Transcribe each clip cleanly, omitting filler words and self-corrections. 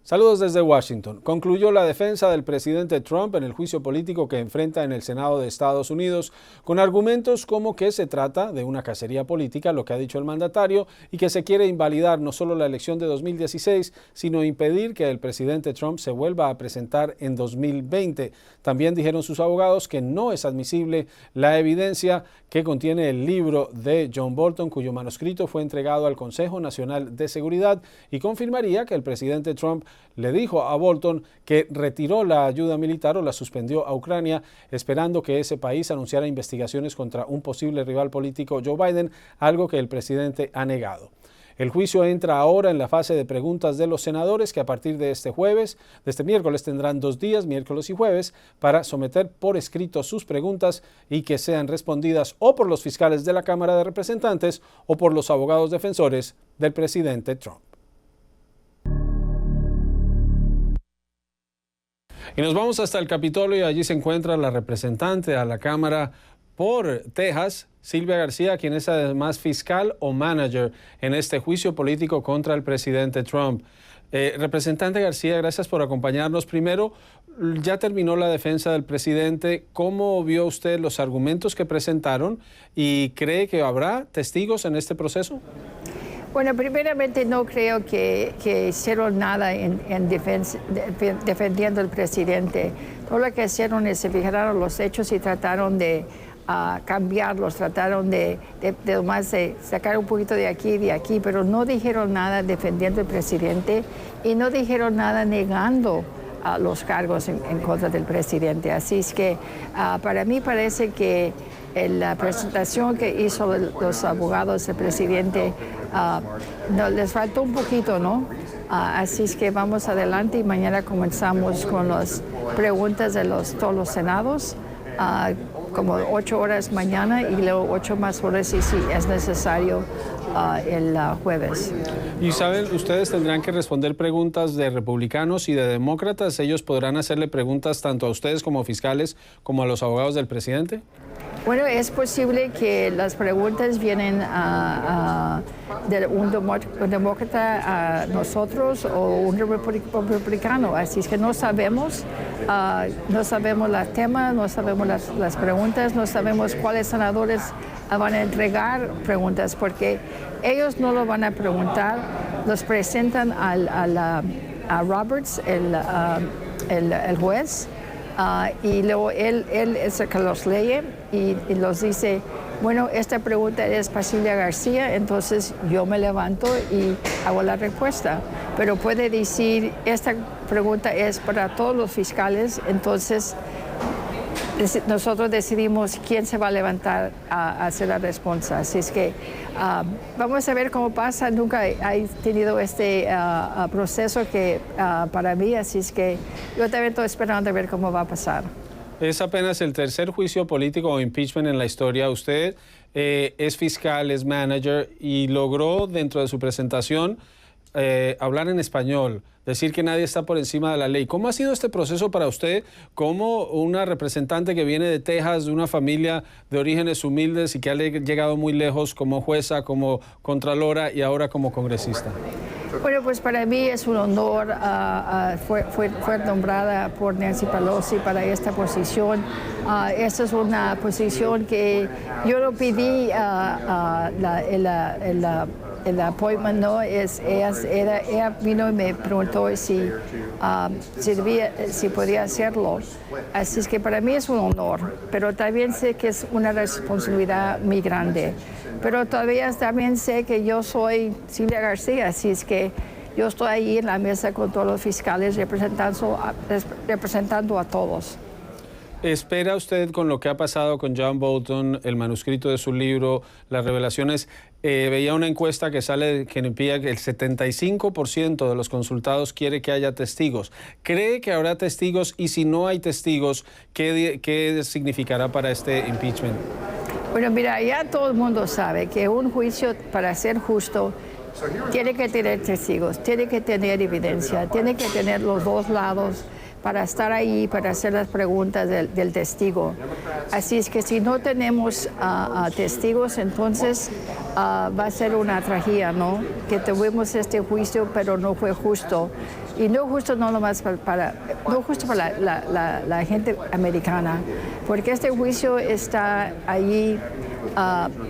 Saludos desde Washington. Concluyó la defensa del presidente Trump en el juicio político que enfrenta en el Senado de Estados Unidos, con argumentos como que se trata de una cacería política, lo que ha dicho el mandatario, y que se quiere invalidar no solo la elección de 2016, sino impedir que el presidente Trump se vuelva a presentar en 2020. También dijeron sus abogados que no es admisible la evidencia que contiene el libro de John Bolton, cuyo manuscrito fue entregado al Consejo Nacional de Seguridad y confirmaría que el presidente Trump le dijo a Bolton que retiró la ayuda militar o la suspendió a Ucrania, esperando que ese país anunciara investigaciones contra un posible rival político, Joe Biden, algo que el presidente ha negado. El juicio entra ahora en la fase de preguntas de los senadores, que a partir de este miércoles tendrán 2 días, miércoles y jueves, para someter por escrito sus preguntas y que sean respondidas o por los fiscales de la Cámara de Representantes o por los abogados defensores del presidente Trump. Y nos vamos hasta el Capitolio y allí se encuentra la representante a la Cámara por Texas, Silvia García, quien es además fiscal o manager en este juicio político contra el presidente Trump. Representante García, gracias por acompañarnos. Primero, ya terminó la defensa del presidente. ¿Cómo vio usted los argumentos que presentaron y cree que habrá testigos en este proceso? Bueno, primeramente no creo que hicieron nada defendiendo al presidente. Todo lo que hicieron es se fijaron los hechos y trataron de cambiarlos, trataron de sacar un poquito de aquí, pero no dijeron nada defendiendo al presidente y no dijeron nada negando los cargos en contra del presidente. Así es que para mí parece que la presentación que hizo los abogados del presidente no, les faltó un poquito, ¿no? Así es que vamos adelante y mañana comenzamos con las preguntas de todos los senados, como 8 horas mañana y luego 8 más horas si es necesario el jueves. Y saben, ustedes tendrán que responder preguntas de republicanos y de demócratas. ¿Ellos podrán hacerle preguntas tanto a ustedes como fiscales como a los abogados del presidente? Bueno, es posible que las preguntas vienen de un demócrata a nosotros o un republicano, así es que no sabemos el tema, no sabemos las preguntas, no sabemos cuáles senadores van a entregar preguntas, porque ellos no lo van a preguntar, los presentan a Roberts, el juez, y luego él es el que los lee y los dice, bueno, esta pregunta es para Silvia García, entonces yo me levanto y hago la respuesta. Pero puede decir, esta pregunta es para todos los fiscales, entonces nosotros decidimos quién se va a levantar a hacer la respuesta. Así es que vamos a ver cómo pasa. Nunca he tenido este proceso que para mí, así es que yo también estoy esperando a ver cómo va a pasar. Es apenas el tercer juicio político o impeachment en la historia. Usted es fiscal, es manager y logró dentro de su presentación hablar en español, decir que nadie está por encima de la ley. ¿Cómo ha sido este proceso para usted como una representante que viene de Texas, de una familia de orígenes humildes y que ha llegado muy lejos como jueza, como contralora y ahora como congresista? Bueno, pues para mí es un honor. Fue nombrada por Nancy Pelosi para esta posición. Esta es una posición que yo lo pedí, el appointment, ¿no? Ella vino y me preguntó si podía hacerlo. Así es que para mí es un honor, pero también sé que es una responsabilidad muy grande. Pero todavía también sé que yo soy Silvia García, así es que yo estoy ahí en la mesa con todos los fiscales representando a todos. ¿Espera usted, con lo que ha pasado con John Bolton, el manuscrito de su libro, las revelaciones? Veía una encuesta que sale que impide que el 75% de los consultados quiere que haya testigos. ¿Cree que habrá testigos? Y si no hay testigos, ¿qué significará para este impeachment? Bueno, mira, ya todo el mundo sabe que un juicio, para ser justo, tiene que tener testigos, tiene que tener evidencia, tiene que tener los dos lados para estar ahí, para hacer las preguntas del testigo. Así es que si no tenemos testigos, entonces va a ser una tragedia, ¿no? Que tuvimos este juicio, pero no fue justo. Y no justo no nomás no justo para la gente americana, porque este juicio está allí,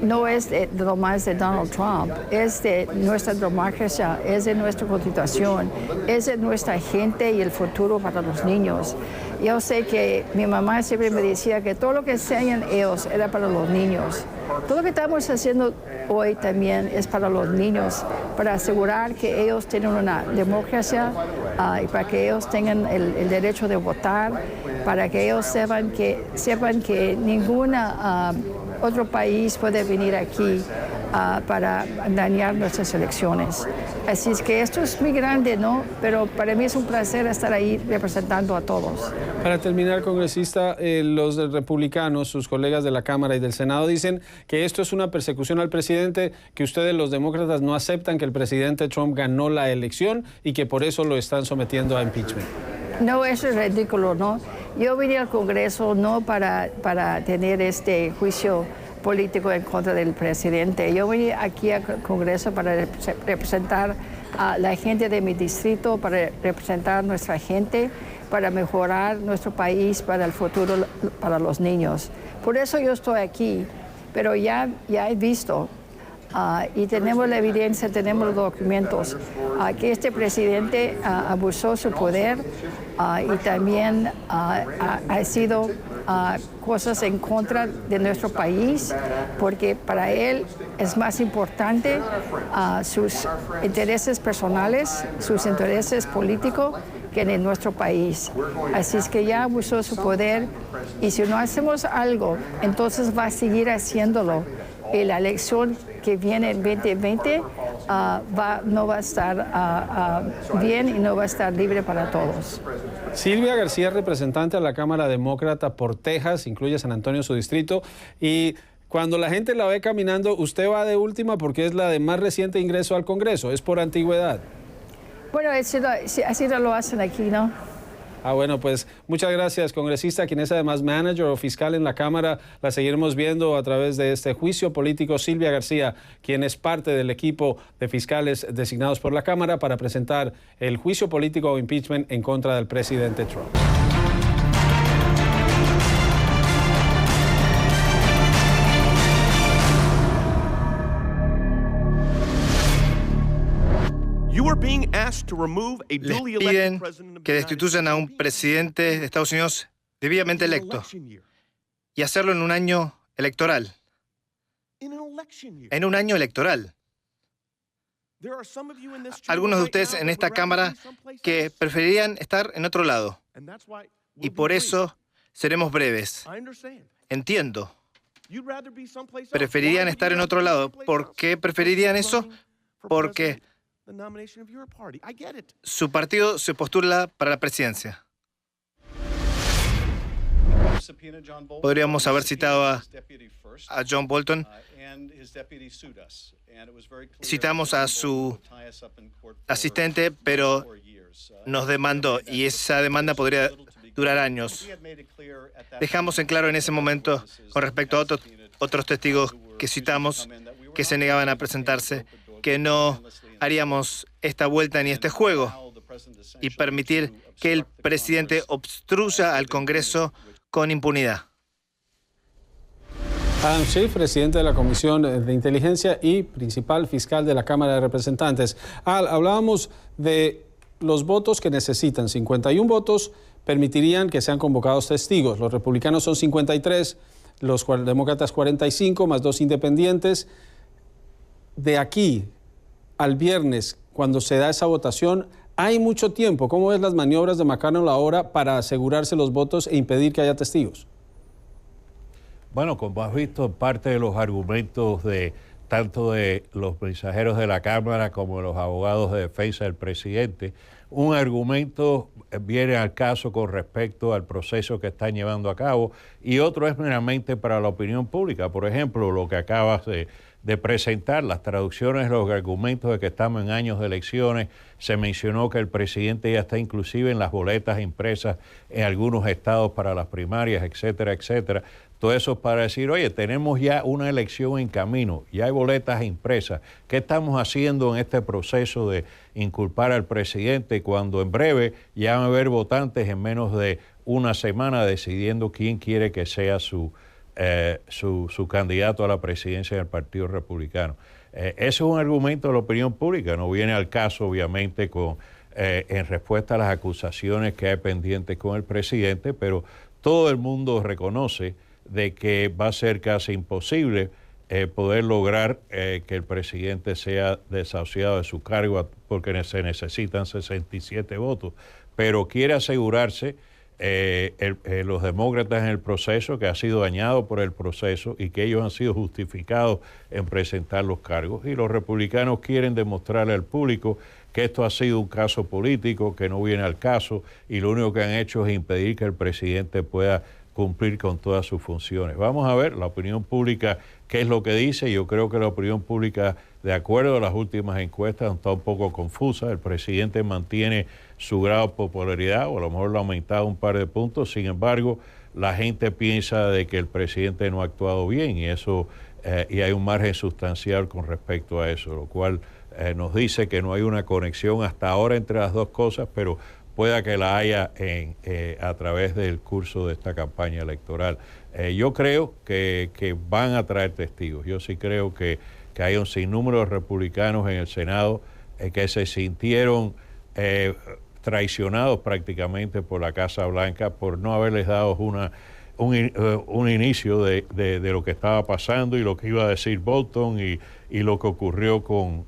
no es nomás de Donald Trump, es de nuestra democracia, es de nuestra constitución, es de nuestra gente y el futuro para los niños. Yo sé que mi mamá siempre me decía que todo lo que hacían ellos era para los niños. Todo lo que estamos haciendo hoy también es para los niños, para asegurar que ellos tienen una democracia y para que ellos tengan el derecho de votar, para que ellos sepan que ningún otro país puede venir aquí para dañar nuestras elecciones. Así es que esto es muy grande, ¿no? Pero para mí es un placer estar ahí representando a todos. Para terminar, congresista, los republicanos, sus colegas de la Cámara y del Senado, dicen que esto es una persecución al presidente, que ustedes, los demócratas, no aceptan que el presidente Trump ganó la elección y que por eso lo están sometiendo a impeachment. No, eso es ridículo, ¿no? Yo vine al Congreso no para tener este juicio político en contra del presidente. Yo vine aquí al Congreso para representar a la gente de mi distrito, para representar a nuestra gente, para mejorar nuestro país, para el futuro, para los niños. Por eso yo estoy aquí, pero ya he visto y tenemos la evidencia, tenemos los documentos, que este presidente abusó su poder y también ha sido cosas en contra de nuestro país, porque para él es más importante sus intereses personales, sus intereses políticos, que en nuestro país. Así es que ya abusó su poder y si no hacemos algo, entonces va a seguir haciéndolo. Y la elección que viene en 2020 no va a estar bien y no va a estar libre para todos. Silvia García, representante a la Cámara Demócrata por Texas, incluye San Antonio su distrito, y cuando la gente la ve caminando, usted va de última porque es la de más reciente ingreso al Congreso, ¿es por antigüedad? Bueno, así lo hacen aquí, ¿no? Bueno, pues muchas gracias, congresista, quien es además manager o fiscal en la Cámara. La seguiremos viendo a través de este juicio político. Silvia García, quien es parte del equipo de fiscales designados por la Cámara para presentar el juicio político o impeachment en contra del presidente Trump. Les piden que destituyan a un presidente de Estados Unidos debidamente electo y hacerlo en un año electoral. En un año electoral. Algunos de ustedes en esta Cámara que preferirían estar en otro lado. Y por eso seremos breves. Entiendo. Preferirían estar en otro lado. ¿Por qué preferirían eso? Porque su partido se postula para la presidencia. Podríamos haber citado a John Bolton. Citamos a su asistente, pero nos demandó y esa demanda podría durar años. Dejamos en claro en ese momento, con respecto a otros testigos que citamos, que se negaban a presentarse, que no haríamos esta vuelta ni este juego y permitir que el presidente obstruya al Congreso con impunidad. Adam Schiff, presidente de la Comisión de Inteligencia y principal fiscal de la Cámara de Representantes. Hablábamos de los votos que necesitan. 51 votos permitirían que sean convocados testigos. Los republicanos son 53, los demócratas 45, más 2 independientes. De aquí al viernes, cuando se da esa votación, hay mucho tiempo. ¿Cómo ves las maniobras de McConnell ahora para asegurarse los votos e impedir que haya testigos? Bueno, como has visto, parte de los argumentos tanto de los mensajeros de la Cámara como de los abogados de defensa del presidente, un argumento viene al caso con respecto al proceso que están llevando a cabo y otro es meramente para la opinión pública. Por ejemplo, lo que acabas de de presentar las traducciones, los argumentos de que estamos en años de elecciones. Se mencionó que el presidente ya está inclusive en las boletas impresas en algunos estados para las primarias, etcétera, etcétera. Todo eso es para decir, oye, tenemos ya una elección en camino, ya hay boletas impresas. ¿Qué estamos haciendo en este proceso de inculpar al presidente cuando en breve ya va a haber votantes en menos de una semana decidiendo quién quiere que sea su candidato a la presidencia del Partido Republicano? Ese es un argumento de la opinión pública, no viene al caso obviamente en respuesta a las acusaciones que hay pendientes con el presidente, pero todo el mundo reconoce de que va a ser casi imposible poder lograr que el presidente sea desahuciado de su cargo porque se necesitan 67 votos, pero quiere asegurarse los demócratas en el proceso, que ha sido dañado por el proceso y que ellos han sido justificados en presentar los cargos, y los republicanos quieren demostrarle al público que esto ha sido un caso político, que no viene al caso, y lo único que han hecho es impedir que el presidente pueda cumplir con todas sus funciones. Vamos a ver la opinión pública qué es lo que dice. Yo creo que la opinión pública, de acuerdo a las últimas encuestas, está un poco confusa. El presidente mantiene su grado de popularidad, o a lo mejor lo ha aumentado un par de puntos. Sin embargo, la gente piensa de que el presidente no ha actuado bien, y eso y hay un margen sustancial con respecto a eso, lo cual nos dice que no hay una conexión hasta ahora entre las dos cosas, pero pueda que la haya a través del curso de esta campaña electoral. Yo creo que van a traer testigos. Yo sí creo que hay un sinnúmero de republicanos en el Senado que se sintieron traicionados prácticamente por la Casa Blanca por no haberles dado un inicio de lo que estaba pasando y lo que iba a decir Bolton y lo que ocurrió con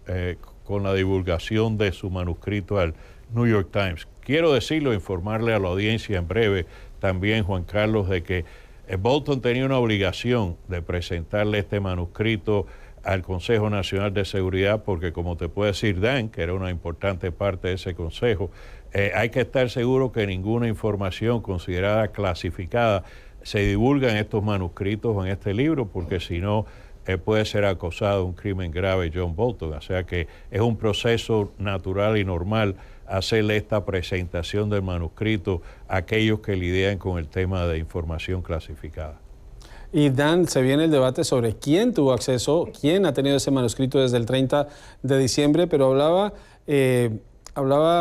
la divulgación de su manuscrito al New York Times. Quiero decirlo, informarle a la audiencia en breve también, Juan Carlos, de que Bolton tenía una obligación de presentarle este manuscrito al Consejo Nacional de Seguridad, porque como te puede decir Dan, que era una importante parte de ese consejo, hay que estar seguro que ninguna información considerada clasificada se divulga en estos manuscritos o en este libro, porque si no puede ser acusado de un crimen grave John Bolton. O sea que es un proceso natural y normal hacerle esta presentación del manuscrito a aquellos que lidian con el tema de información clasificada. Y Dan, se viene el debate sobre quién tuvo acceso, quién ha tenido ese manuscrito desde el 30 de diciembre, pero hablaba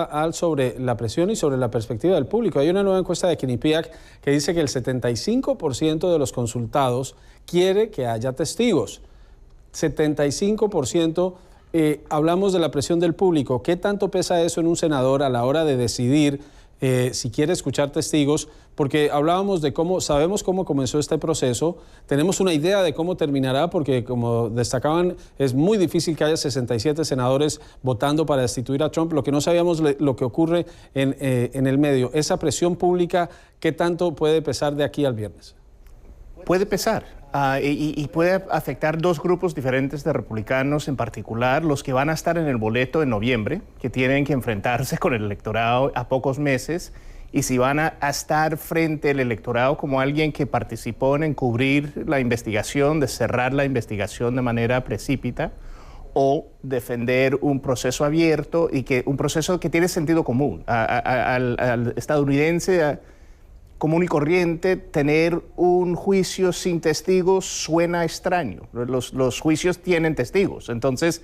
Al sobre la presión y sobre la perspectiva del público. Hay una nueva encuesta de Quinnipiac que dice que el 75% de los consultados quiere que haya testigos. 75%. Hablamos de la presión del público. ¿Qué tanto pesa eso en un senador a la hora de decidir si quiere escuchar testigos? Porque hablábamos de sabemos cómo comenzó este proceso, tenemos una idea de cómo terminará, porque como destacaban, es muy difícil que haya 67 senadores votando para destituir a Trump. Lo que no sabíamos lo que ocurre en el medio. Esa presión pública, ¿qué tanto puede pesar de aquí al viernes? Puede pesar. Y puede afectar dos grupos diferentes de republicanos, en particular los que van a estar en el boleto en noviembre, que tienen que enfrentarse con el electorado a pocos meses, y si van a estar frente al electorado como alguien que participó en encubrir la investigación, de cerrar la investigación de manera precípita, o defender un proceso abierto y un proceso que tiene sentido común. Al estadounidense común y corriente, tener un juicio sin testigos suena extraño. Los juicios tienen testigos. Entonces,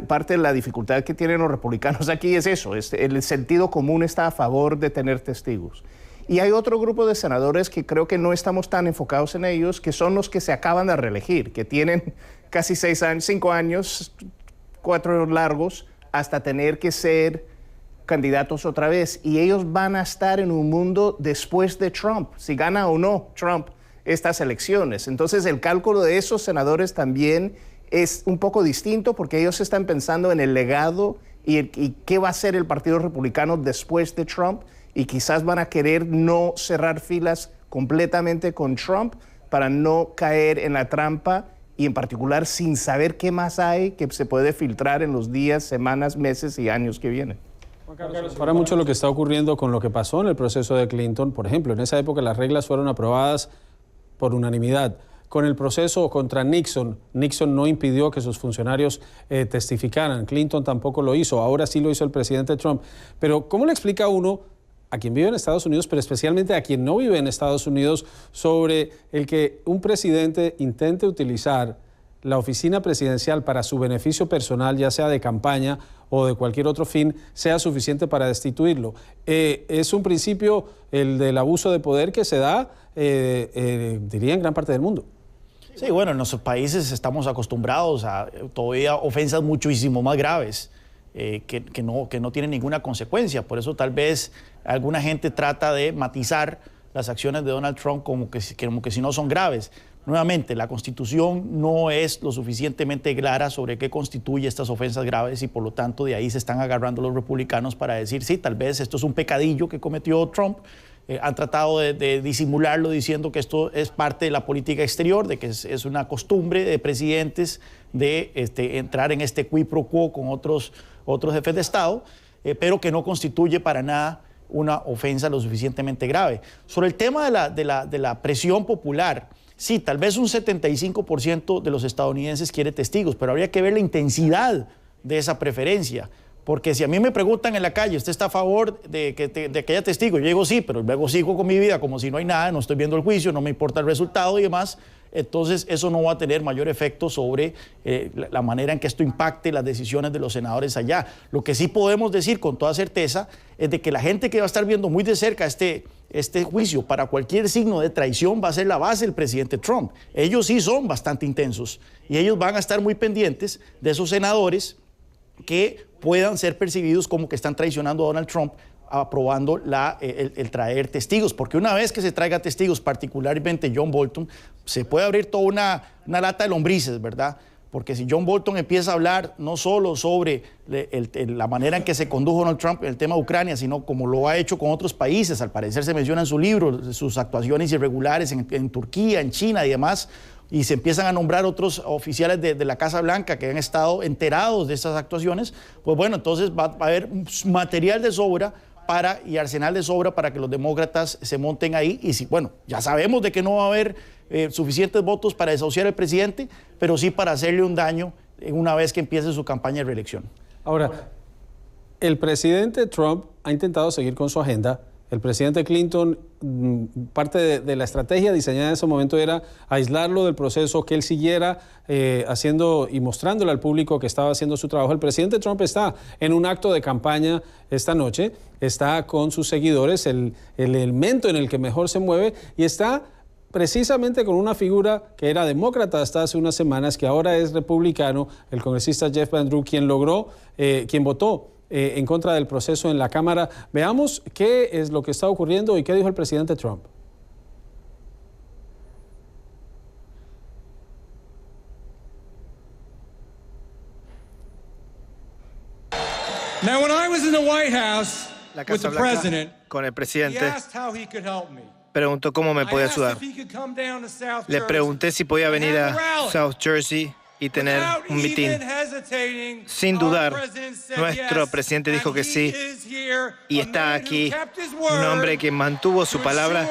parte de la dificultad que tienen los republicanos aquí es eso, el sentido común está a favor de tener testigos. Y hay otro grupo de senadores que creo que no estamos tan enfocados en ellos, que son los que se acaban de reelegir, que tienen casi 5 años, 4 largos, hasta tener que ser candidatos otra vez, y ellos van a estar en un mundo después de Trump, si gana o no Trump estas elecciones. Entonces el cálculo de esos senadores también es un poco distinto, porque ellos están pensando en el legado y qué va a hacer el Partido Republicano después de Trump, y quizás van a querer no cerrar filas completamente con Trump para no caer en la trampa, y en particular sin saber qué más hay que se puede filtrar en los días, semanas, meses y años que vienen. Para mucho lo que está ocurriendo con lo que pasó en el proceso de Clinton. Por ejemplo, en esa época las reglas fueron aprobadas por unanimidad. con el proceso contra Nixon. Nixon no impidió que sus funcionarios testificaran. Clinton tampoco lo hizo. Ahora sí lo hizo el presidente Trump. Pero ¿cómo le explica uno a quien vive en Estados Unidos, pero especialmente a quien no vive en Estados Unidos, sobre el que un presidente intente utilizar la oficina presidencial para su beneficio personal, ya sea de campaña o de cualquier otro fin, sea suficiente para destituirlo? Es un principio, el del abuso de poder, que se da, diría, en gran parte del mundo. Sí, bueno, en nuestros países estamos acostumbrados a todavía ofensas muchísimo más graves que no tienen ninguna consecuencia. Por eso tal vez alguna gente trata de matizar las acciones de Donald Trump como que si no son graves. Nuevamente, la Constitución no es lo suficientemente clara sobre qué constituye estas ofensas graves y por lo tanto de ahí se están agarrando los republicanos para decir, sí, tal vez esto es un pecadillo que cometió Trump. Han tratado de disimularlo diciendo que esto es parte de la política exterior, de que es una costumbre de presidentes de entrar en este quid pro quo con otros jefes de Estado, pero que no constituye para nada una ofensa lo suficientemente grave. Sobre el tema de la presión popular, sí, tal vez un 75% de los estadounidenses quiere testigos, pero habría que ver la intensidad de esa preferencia. Porque si a mí me preguntan en la calle, ¿usted está a favor de que haya testigos? Yo digo sí, pero luego sigo con mi vida como si no hay nada, no estoy viendo el juicio, no me importa el resultado y demás. Entonces eso no va a tener mayor efecto sobre la manera en que esto impacte las decisiones de los senadores allá. Lo que sí podemos decir con toda certeza es de que la gente que va a estar viendo muy de cerca este juicio para cualquier signo de traición va a ser la base del presidente Trump. Ellos sí son bastante intensos y ellos van a estar muy pendientes de esos senadores que puedan ser percibidos como que están traicionando a Donald Trump aprobando el traer testigos, porque una vez que se traiga testigos, particularmente John Bolton, se puede abrir toda una lata de lombrices, ¿verdad? Porque si John Bolton empieza a hablar no solo sobre la manera en que se condujo Donald Trump en el tema de Ucrania, sino como lo ha hecho con otros países, al parecer se menciona en su libro, sus actuaciones irregulares en Turquía, en China y demás, y se empiezan a nombrar otros oficiales de la Casa Blanca que han estado enterados de estas actuaciones, pues bueno, entonces va a haber material de sobra y arsenal de sobra para que los demócratas se monten ahí. Y si, bueno, ya sabemos de que no va a haber suficientes votos para desahuciar al presidente, pero sí para hacerle un daño una vez que empiece su campaña de reelección. Ahora, el presidente Trump ha intentado seguir con su agenda. El presidente Clinton, parte de la estrategia diseñada en ese momento era aislarlo del proceso, que él siguiera haciendo y mostrándole al público que estaba haciendo su trabajo. El presidente Trump está en un acto de campaña esta noche, está con sus seguidores, el elemento en el que mejor se mueve, y está precisamente con una figura que era demócrata hasta hace unas semanas, que ahora es republicano, el congresista Jeff Van Drew, quien votó en contra del proceso en la Cámara. Veamos qué es lo que está ocurriendo y qué dijo el presidente Trump. Now, when I was in the White House La with Casa the Blanca, president, con el he presidente, asked how he could help me. preguntó cómo me I podía asked ayudar. if he could come down to South Le Jersey pregunté si podía and venir have a a rally. South Jersey y tener Without un mitin. even hesitating, Sin our dudar, president said nuestro yes, presidente dijo and que he sí, is here, y a está man who aquí kept his un word hombre que mantuvo su to palabra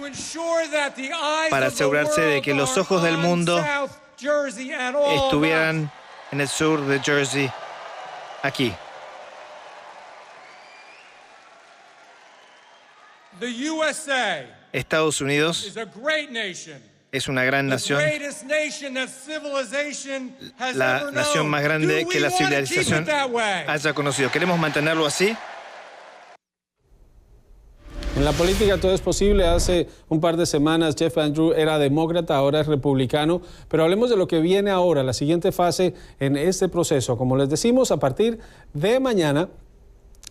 ensure that the eyes para of the asegurarse de que world los ojos del are mundo on South Jersey and all of us. estuvieran en el sur de Jersey, aquí. The USA Estados Unidos is a great nation. es una gran The nación, greatest nation that civilization has la ever nación known. más grande Do que we la want to keep civilización it that way? haya conocido. ¿Queremos mantenerlo así? En la política todo es posible. Hace un par de semanas Jeff Van Drew era demócrata, ahora es republicano. Pero hablemos de lo que viene ahora, la siguiente fase en este proceso. Como les decimos, a partir de mañana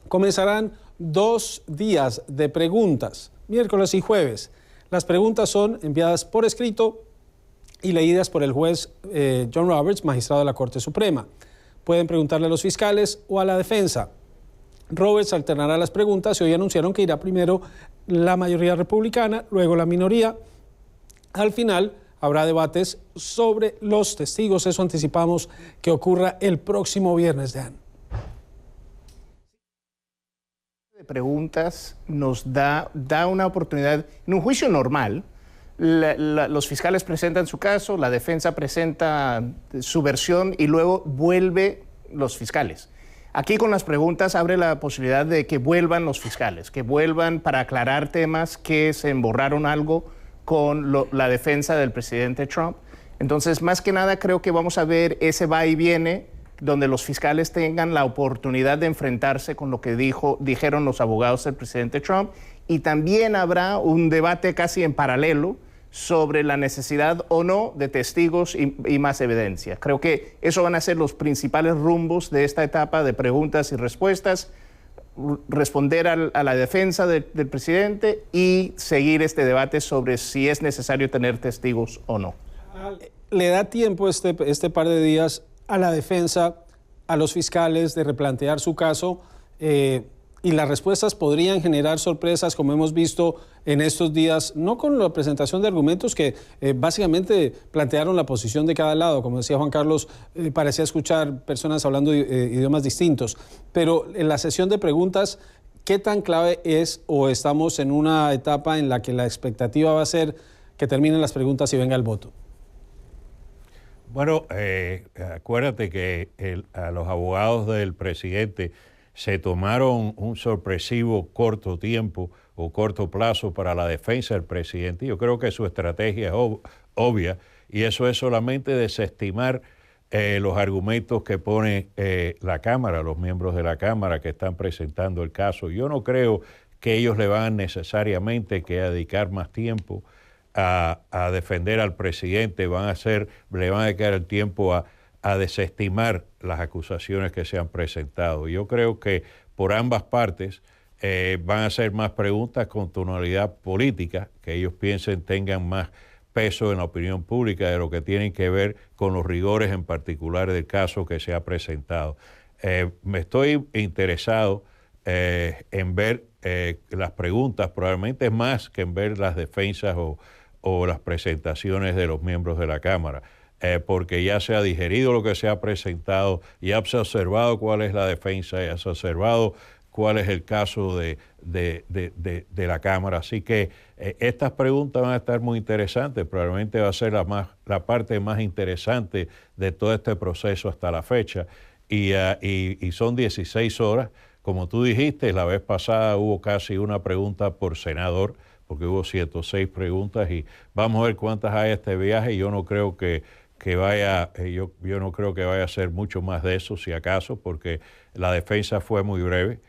comenzarán 2 días de preguntas, miércoles y jueves. Las preguntas son enviadas por escrito y leídas por el juez John Roberts, magistrado de la Corte Suprema. Pueden preguntarle a los fiscales o a la defensa. Roberts alternará las preguntas y hoy anunciaron que irá primero la mayoría republicana, luego la minoría. Al final habrá debates sobre los testigos. Eso anticipamos que ocurra el próximo viernes, Dan. De preguntas nos da una oportunidad. En un juicio normal, los fiscales presentan su caso, la defensa presenta su versión y luego vuelve los fiscales. Aquí con las preguntas abre la posibilidad de que vuelvan los fiscales, que vuelvan para aclarar temas que se emborraron algo con la defensa del presidente Trump. Entonces, más que nada, creo que vamos a ver ese va y viene, donde los fiscales tengan la oportunidad de enfrentarse con lo que dijeron los abogados del presidente Trump, y también habrá un debate casi en paralelo sobre la necesidad o no de testigos y más evidencia. Creo que eso van a ser los principales rumbos de esta etapa de preguntas y respuestas, responder a la defensa del presidente y seguir este debate sobre si es necesario tener testigos o no. ¿Le da tiempo este par de días a la defensa, a los fiscales de replantear su caso? Y las respuestas podrían generar sorpresas, como hemos visto en estos días, no con la presentación de argumentos que básicamente plantearon la posición de cada lado. Como decía Juan Carlos, parecía escuchar personas hablando idiomas distintos. Pero en la sesión de preguntas, ¿qué tan clave es, o estamos en una etapa en la que la expectativa va a ser que terminen las preguntas y venga el voto? Bueno, acuérdate que a los abogados del presidente se tomaron un sorpresivo corto tiempo o corto plazo para la defensa del presidente. Yo creo que su estrategia es obvia, y eso es solamente desestimar los argumentos que pone la Cámara, los miembros de la Cámara que están presentando el caso. Yo no creo que ellos le van necesariamente que dedicar más tiempo a defender al presidente, le van a dedicar el tiempo a desestimar las acusaciones que se han presentado. Yo creo que por ambas partes van a hacer más preguntas con tonalidad política, que ellos piensen tengan más peso en la opinión pública de lo que tienen que ver con los rigores en particular del caso que se ha presentado. Me estoy interesado en ver las preguntas, probablemente más que en ver las defensas o las presentaciones de los miembros de la Cámara. Porque ya se ha digerido lo que se ha presentado, ya se ha observado cuál es la defensa, ya se ha observado cuál es el caso de la Cámara. Así que estas preguntas van a estar muy interesantes, probablemente va a ser la parte más interesante de todo este proceso hasta la fecha. Y son 16 horas. Como tú dijiste, la vez pasada hubo casi una pregunta por senador, porque hubo 106 preguntas, y vamos a ver cuántas hay este viaje. Yo no creo que vaya a ser mucho más de eso, si acaso, porque la defensa fue muy breve,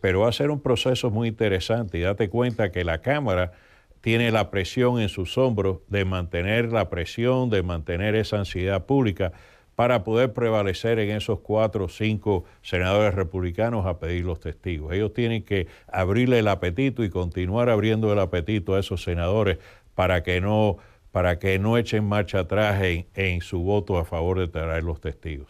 pero va a ser un proceso muy interesante. Y date cuenta que la Cámara tiene la presión en sus hombros de mantener la presión, de mantener esa ansiedad pública para poder prevalecer en esos 4 o 5 senadores republicanos a pedir los testigos. Ellos tienen que abrirle el apetito y continuar abriendo el apetito a esos senadores para que no echen marcha atrás en su voto a favor de traer los testigos.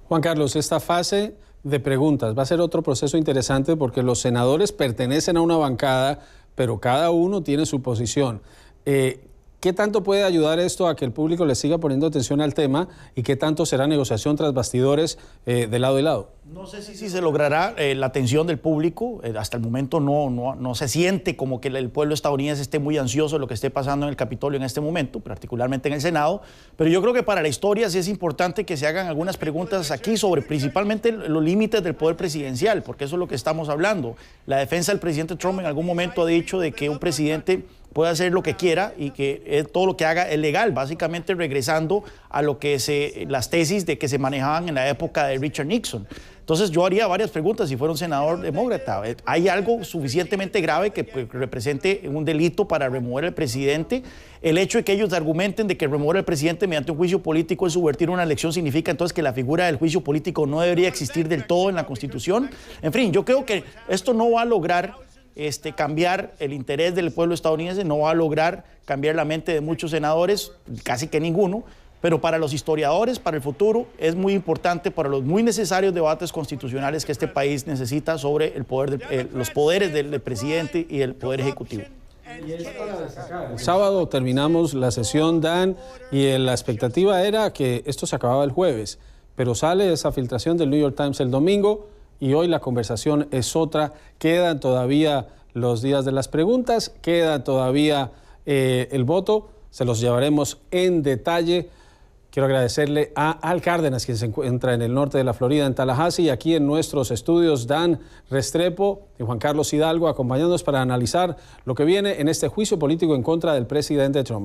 Juan Carlos, esta fase de preguntas va a ser otro proceso interesante, porque los senadores pertenecen a una bancada, pero cada uno tiene su posición. ¿Qué tanto puede ayudar esto a que el público le siga poniendo atención al tema, y qué tanto será negociación tras bastidores de lado y lado? No sé si se logrará la atención del público. Hasta el momento no se siente como que el pueblo estadounidense esté muy ansioso de lo que esté pasando en el Capitolio en este momento, particularmente en el Senado. Pero yo creo que para la historia sí es importante que se hagan algunas preguntas aquí sobre principalmente los límites del poder presidencial, porque eso es lo que estamos hablando. La defensa del presidente Trump en algún momento ha dicho de que un presidente puede hacer lo que quiera y que todo lo que haga es legal, básicamente regresando a lo que las tesis de que se manejaban en la época de Richard Nixon. Entonces yo haría varias preguntas si fuera un senador demócrata. ¿Hay algo suficientemente grave que represente un delito para remover al presidente? El hecho de que ellos argumenten de que remover al presidente mediante un juicio político es subvertir una elección, significa entonces que la figura del juicio político no debería existir del todo en la Constitución. En fin, yo creo que esto no va a lograr cambiar el interés del pueblo estadounidense, no va a lograr cambiar la mente de muchos senadores, casi que ninguno, pero para los historiadores, para el futuro, es muy importante, para los muy necesarios debates constitucionales que este país necesita sobre el poder los poderes del presidente y el poder ejecutivo. El sábado terminamos la sesión, Dan, y la expectativa era que esto se acababa el jueves, pero sale esa filtración del New York Times el domingo, y hoy la conversación es otra. Quedan todavía los días de las preguntas, queda todavía el voto, se los llevaremos en detalle. Quiero agradecerle a Al Cárdenas, quien se encuentra en el norte de la Florida, en Tallahassee, y aquí en nuestros estudios Dan Restrepo y Juan Carlos Hidalgo, acompañándonos para analizar lo que viene en este juicio político en contra del presidente Trump.